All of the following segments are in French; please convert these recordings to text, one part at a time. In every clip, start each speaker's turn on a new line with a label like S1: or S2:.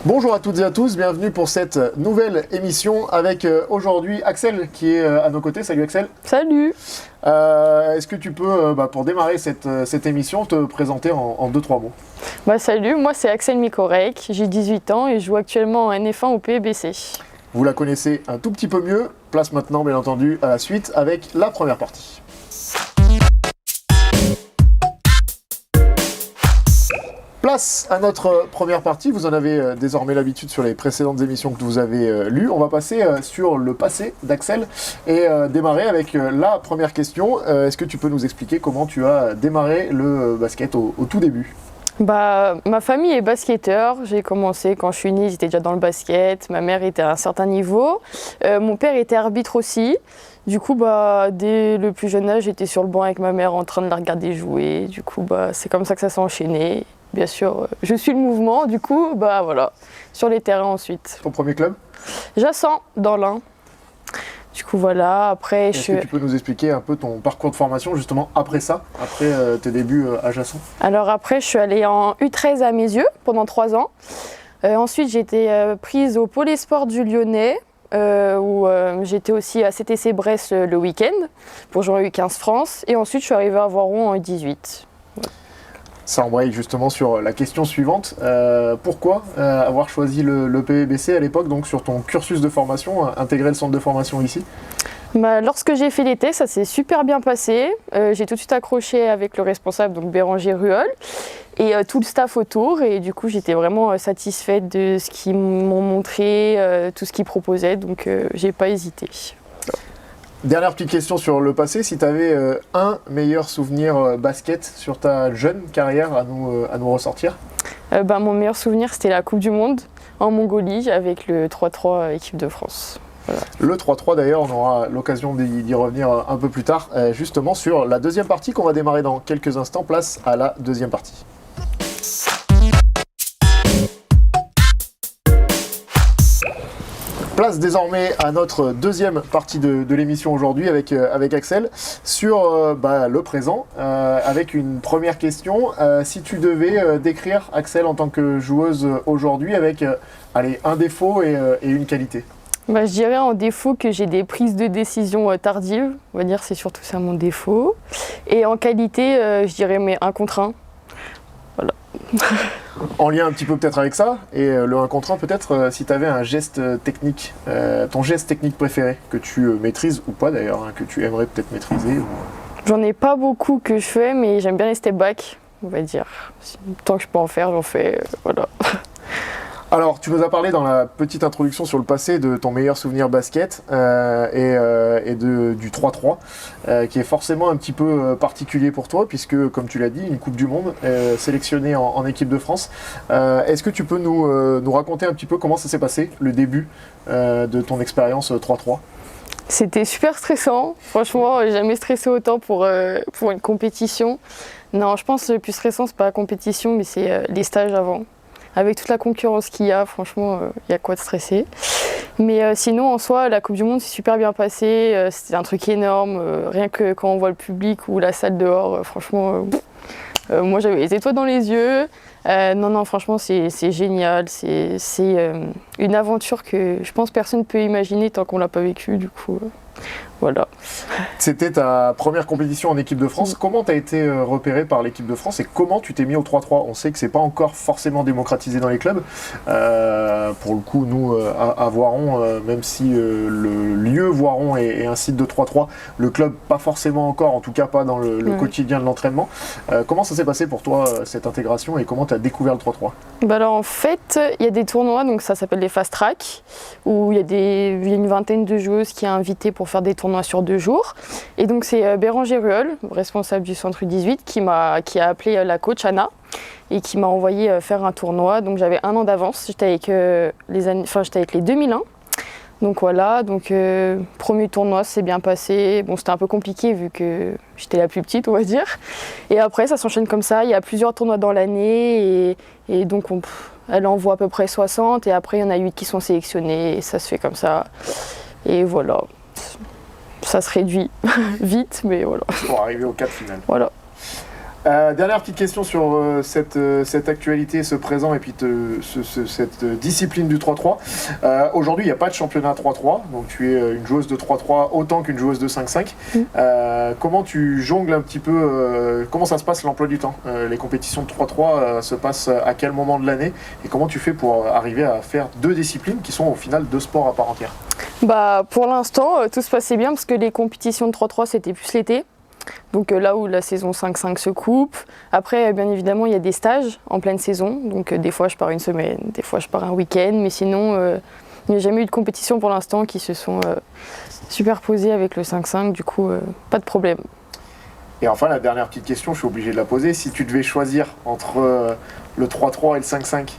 S1: Bonjour à toutes et à tous, bienvenue pour cette nouvelle émission avec aujourd'hui Axel qui est à nos côtés. Salut Axel.
S2: Salut.
S1: Est-ce que tu peux, pour démarrer cette émission, te présenter en 2-3 mots?
S2: Salut, moi c'est Axel Mikorek, j'ai 18 ans et je joue actuellement en NF1 au PEBC.
S1: Vous la connaissez un tout petit peu mieux, place maintenant bien entendu à la suite avec la première partie. Place à notre première partie, vous en avez désormais l'habitude sur les précédentes émissions que vous avez lues. On va passer sur le passé d'Axel et démarrer avec la première question. Est-ce que tu peux nous expliquer comment tu as démarré le basket au tout début?
S2: Ma famille est basketteur, j'ai commencé quand je suis née, j'étais déjà dans le basket, ma mère était à un certain niveau, mon père était arbitre aussi. Du coup, dès le plus jeune âge, j'étais sur le banc avec ma mère en train de la regarder jouer. Du coup, c'est comme ça que ça s'est enchaîné. Bien sûr, je suis le mouvement, du coup, voilà, sur les terrains ensuite.
S1: Ton premier club?
S2: Jassan, dans l'Ain. Du coup, voilà, après...
S1: Est-ce que tu peux nous expliquer un peu ton parcours de formation, justement, après ça, après tes débuts à Jassan?
S2: Alors après, je suis allée en U13 à Mes Yeux pendant 3 ans. Ensuite, j'ai été prise au Pôle Sport du Lyonnais, où j'étais aussi à CTC Brest le week-end, pour jouer U15 France. Et ensuite, je suis arrivée à Voiron en U18.
S1: Ça embraye justement sur la question suivante. Pourquoi avoir choisi le PEBC à l'époque, donc sur ton cursus de formation, intégrer le centre de formation ici?
S2: Lorsque j'ai fait l'été, ça s'est super bien passé. J'ai tout de suite accroché avec le responsable, donc Béranger Ruol, et tout le staff autour. Et du coup, j'étais vraiment satisfaite de ce qu'ils m'ont montré, tout ce qu'ils proposaient, donc j'ai pas hésité.
S1: Dernière petite question sur le passé, si tu avais un meilleur souvenir basket sur ta jeune carrière à nous ressortir?
S2: Mon meilleur souvenir, c'était la Coupe du Monde en Mongolie avec le 3-3 équipe de France. Voilà.
S1: Le 3-3 d'ailleurs, on aura l'occasion d'y revenir un peu plus tard, justement sur la deuxième partie qu'on va démarrer dans quelques instants. Place à la deuxième partie. Place désormais à notre deuxième partie de l'émission aujourd'hui avec Axel sur le présent, avec une première question. Si tu devais décrire Axel en tant que joueuse aujourd'hui avec un défaut et une qualité?
S2: Je dirais en défaut que j'ai des prises de décision tardives, on va dire c'est surtout ça mon défaut. Et en qualité, je dirais un contre 1. Voilà.
S1: En lien un petit peu peut-être avec ça, et le 1 contre 1 peut-être, si tu avais un geste technique, ton geste technique préféré, que tu maîtrises ou pas d'ailleurs, que tu aimerais peut-être maîtriser ou...
S2: J'en ai pas beaucoup que je fais, mais j'aime bien les step back, on va dire. Tant que je peux en faire, j'en fais, voilà.
S1: Alors, tu nous as parlé dans la petite introduction sur le passé de ton meilleur souvenir basket et du 3-3, qui est forcément un petit peu particulier pour toi, puisque, comme tu l'as dit, une Coupe du Monde sélectionnée en équipe de France. Est-ce que tu peux nous raconter un petit peu comment ça s'est passé, le début de ton expérience 3-3?
S2: C'était super stressant. Franchement, j'ai jamais stressé autant pour une compétition. Non, je pense que le plus stressant, c'est pas la compétition, mais c'est les stages avant. Avec toute la concurrence qu'il y a, franchement, il y a quoi de stresser. Mais sinon, en soi, la Coupe du Monde s'est super bien passée. C'était un truc énorme. Rien que quand on voit le public ou la salle dehors, franchement, moi j'avais les étoiles dans les yeux. Non, franchement, c'est génial. C'est une aventure que je pense personne ne peut imaginer tant qu'on l'a pas vécue. Du coup, voilà.
S1: C'était ta première compétition en équipe de France. Comment tu as été repéré par l'équipe de France et comment tu t'es mis au 3-3? On sait que c'est pas encore forcément démocratisé dans les clubs. Pour le coup, nous, à Voiron, même si le lieu Voiron est un site de 3-3, le club pas forcément encore, en tout cas pas dans le quotidien de l'entraînement. Comment ça s'est passé pour toi, cette intégration, et comment tu as découvert le 3-3?
S2: Alors en fait, il y a des tournois, donc ça s'appelle les fast track, où il y a une vingtaine de joueuses qui est invitée pour faire des tournois sur 2 jours. Et donc c'est Béranger Ruol, responsable du centre U18, qui a appelé la coach Anna et qui m'a envoyé faire un tournoi. Donc j'avais 1 an d'avance, j'étais avec les 2001. Donc voilà, premier tournoi, c'est bien passé. Bon, c'était un peu compliqué vu que j'étais la plus petite, on va dire. Et après, ça s'enchaîne comme ça. Il y a plusieurs tournois dans l'année et donc elle envoie à peu près 60 et après, il y en a 8 qui sont sélectionnés et ça se fait comme ça. Et voilà, ça se réduit vite, mais voilà.
S1: Pour arriver au 4 final.
S2: Voilà.
S1: Dernière petite question sur cette actualité, ce présent et puis cette discipline du 3-3. Aujourd'hui, il n'y a pas de championnat 3-3, donc tu es une joueuse de 3-3 autant qu'une joueuse de 5-5. Comment tu jongles un petit peu, comment ça se passe l'emploi du temps? Les compétitions de 3-3 se passent à quel moment de l'année? Et comment tu fais pour arriver à faire deux disciplines qui sont au final deux sports à part entière?
S2: Pour l'instant, tout se passait bien parce que les compétitions de 3-3 c'était plus l'été. Donc là où la saison 5-5 se coupe. Après, bien évidemment, il y a des stages en pleine saison. Donc des fois, je pars une semaine, des fois, je pars un week-end. Mais sinon, il n'y a jamais eu de compétition pour l'instant qui se sont superposées avec le 5-5. Du coup, pas de problème.
S1: Et enfin, la dernière petite question, je suis obligé de la poser. Si tu devais choisir entre le 3-3 et le 5-5,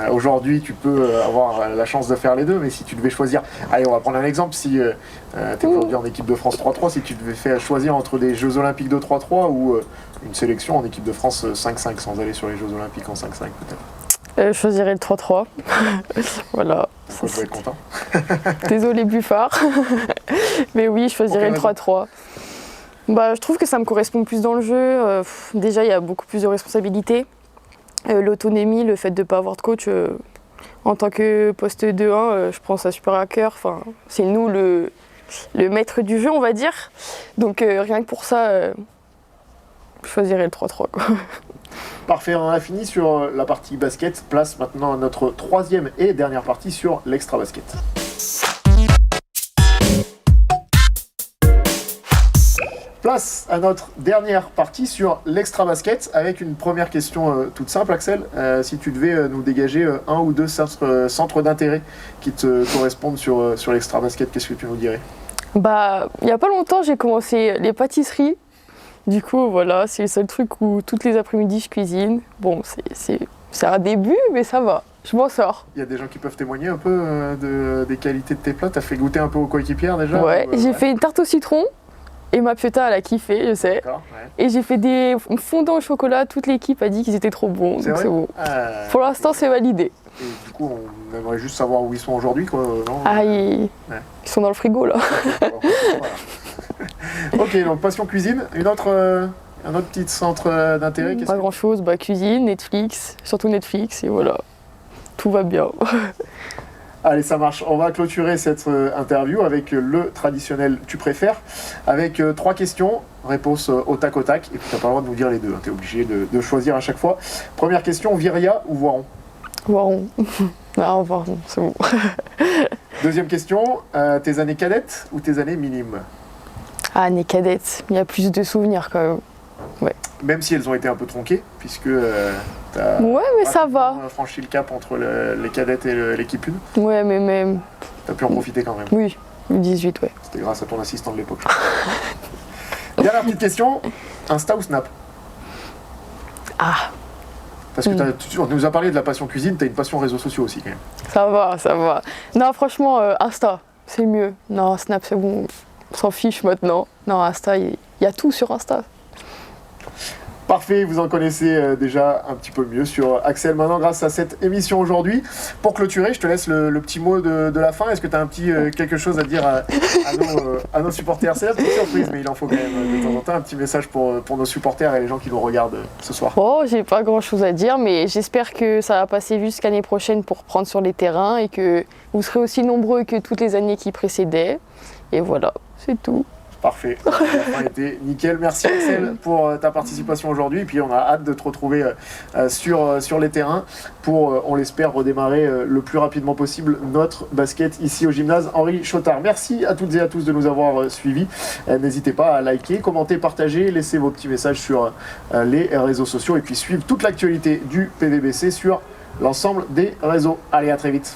S1: aujourd'hui, tu peux avoir la chance de faire les deux, mais si tu devais choisir... Allez, on va prendre un exemple. Si tu es aujourd'hui en équipe de France 3-3, si tu devais choisir entre des Jeux Olympiques de 3-3 ou une sélection en équipe de France 5-5, sans aller sur les Jeux Olympiques en 5-5 peut-être.
S2: Je choisirais le 3-3. Voilà.
S1: Je vais être content.
S2: Désolé Buffard. Mais oui, je choisirais le 3-3. Je trouve que ça me correspond plus dans le jeu. Déjà, il y a beaucoup plus de responsabilités. L'autonomie, le fait de ne pas avoir de coach en tant que poste 2-1, je prends ça super à cœur. Enfin, c'est nous le maître du jeu, on va dire. Donc rien que pour ça, je choisirais le 3-3.
S1: Parfait, on a fini sur la partie basket. Place maintenant à notre troisième et dernière partie sur l'extra basket. Place à notre dernière partie sur l'extra basket avec une première question toute simple, Axel. Si tu devais nous dégager un ou deux centres d'intérêt qui te correspondent sur l'extra basket, qu'est-ce que tu nous dirais?
S2: Il n'y a pas longtemps, j'ai commencé les pâtisseries. Du coup, voilà, c'est le seul truc où toutes les après-midi je cuisine. Bon, c'est un début, mais ça va. Je m'en sors.
S1: Il y a des gens qui peuvent témoigner un peu des qualités de tes plats. T'as fait goûter un peu aux coéquipières déjà?
S2: Ouais, j'ai fait une tarte au citron. Et ma piota, elle a kiffé, je sais.
S1: Ouais.
S2: Et j'ai fait des fondants au chocolat. Toute l'équipe a dit qu'ils étaient trop bons. Donc c'est bon. Pour l'instant, c'est validé.
S1: Et du coup, on aimerait juste savoir où ils sont aujourd'hui, quoi, non?
S2: Ils sont dans le frigo, là.
S1: Ok, donc passion cuisine. Un autre petit centre d'intérêt?
S2: Pas grand-chose. Cuisine, Netflix. Surtout Netflix. Et voilà. Tout va bien.
S1: Allez, ça marche. On va clôturer cette interview avec le traditionnel « tu préfères » avec 3 questions, réponse au tac au tac. Et puis tu n'as pas le droit de nous dire les deux, hein. Tu es obligé de choisir à chaque fois. Première question, Viria ou Voiron?
S2: Voiron. Non, Voiron, c'est bon.
S1: Deuxième question, tes années cadettes ou tes années minimes?
S2: Années cadettes, il y a plus de souvenirs quand même. Ouais.
S1: Même si elles ont été un peu tronquées, puisque
S2: ouais, mais ça va.
S1: Franchi le cap entre les cadettes et l'équipe 1.
S2: Ouais, mais même.
S1: T'as pu en profiter quand même.
S2: Oui, 18, ouais.
S1: C'était grâce à ton assistant de l'époque. Dernière petite question, Insta ou Snap? Parce que tu nous as parlé de la passion cuisine, t'as une passion réseaux sociaux aussi quand même.
S2: Ça va. Non, franchement, Insta, c'est mieux. Non, Snap, c'est bon. On s'en fiche maintenant. Non, Insta, il y a tout sur Insta.
S1: Parfait, vous en connaissez déjà un petit peu mieux sur Axel maintenant grâce à cette émission aujourd'hui. Pour clôturer, je te laisse le petit mot de la fin. Est-ce que tu as un petit quelque chose à dire à nos supporters? C'est la petite surprise, mais il en faut quand même de temps en temps un petit message pour nos supporters et les gens qui nous regardent ce soir.
S2: Oh, j'ai pas grand chose à dire, mais j'espère que ça va passer jusqu'à l'année prochaine pour prendre sur les terrains et que vous serez aussi nombreux que toutes les années qui précédaient. Et voilà, c'est tout.
S1: Parfait, ça a été nickel. Merci Axel pour ta participation aujourd'hui. Et puis on a hâte de te retrouver sur les terrains pour, on l'espère, redémarrer le plus rapidement possible notre basket ici au gymnase Henri Chotard. Merci à toutes et à tous de nous avoir suivis. N'hésitez pas à liker, commenter, partager, laisser vos petits messages sur les réseaux sociaux et puis suivre toute l'actualité du PVBC sur l'ensemble des réseaux. Allez, à très vite.